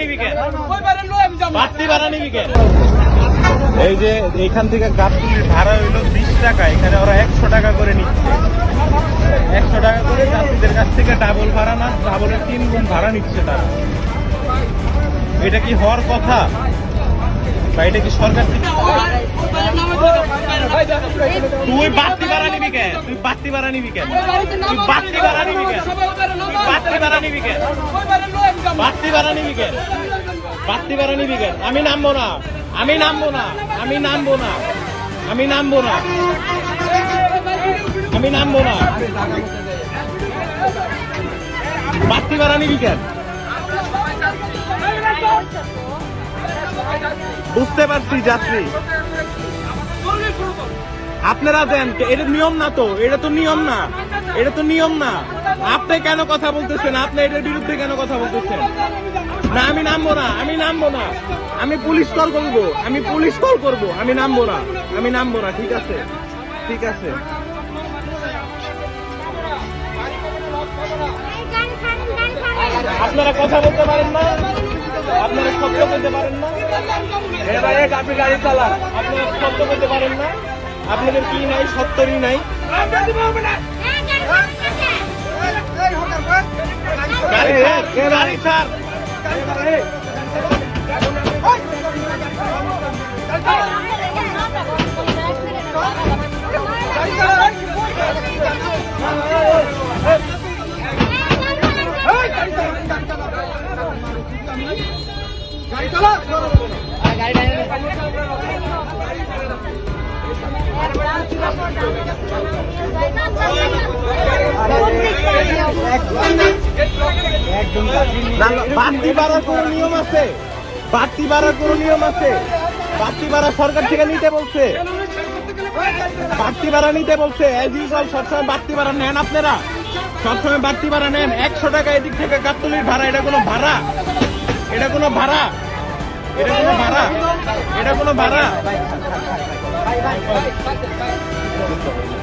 নিবি কেন? বাড়তি ভাড়া নিবি কেন? এই যে এইখান থেকে গাবতলীর ভাড়া হইল 20 টাকা, এখানে ওরা 100 টাকা করে নিচ্ছে। 100 টাকা করে যাত্রীদের কাছ থেকে ডাবল ভাড়া না, ডাবলের 3 গুণ ভাড়া নিচ্ছে তারা। এটা কি হওয়ার কথা? বা এটা কি সরকার থেকে? তুই বাড়তি ভাড়া নিবি কেন? তুই বাড়তি ভাড়া নিবি কেন? তুই বাড়তি ভাড়া নিবি কেন? তুই বাড়তি ভাড়া নিবি কেন? বাড়তি ভাড়া নিবি কেন? বাড়তি ভাড়া নিবি কেন? আমি নামবো না, আমি নামবো না, আমি নামবো না, আমি নামবো না, আমি নামবো না। বাড়তি ভাড়া নিবি কেন? বুঝতে পারছি যাত্রী, আপনারা দেন, এটা নিয়ম না তো, এটা তো নিয়ম না, এটা তো নিয়ম না। আপনি কেন কথা বলতেছেন? আপনি এটার বিরুদ্ধে কেন কথা বলতেছেন? না আমি নামবো না, আমি নামবো না, আমি পুলিশ কল করবো, আমি পুলিশ কল করবো, আমি নামবো না, আমি নামবো না। ঠিক আছে, ঠিক আছে। আপনারা কথা বলতে পারেন না, আপনারা শব্দ বলতে পারেন না, আপনি গাড়ি চালান, আপনারা শব্দ বলতে পারেন না। আপনাদের কি নাই? সত্তরই নাই। গাড়ি ছাড়, গাড়ি ছাড়। বাড়তি ভাড়ার কোনো নিয়ম আছে? বাড়তি ভাড়ার কোনো নিয়ম আছে? বাড়তি ভাড়া সরকার থেকে নিতে বলছে, বাড়তি ভাড়া নিতে বলছে। এজ ইউজুয়াল সবসময় বাড়তি ভাড়া নেন আপনারা, সবসময় বাড়তি ভাড়া নেন। 100 টাকা এদিক থেকে গাবতলীর ভাড়া, এটা কোনো ভাড়া? এটা কোনো ভাড়া? এটা কোনো ভাড়া? এটা কোনো ভাড়া?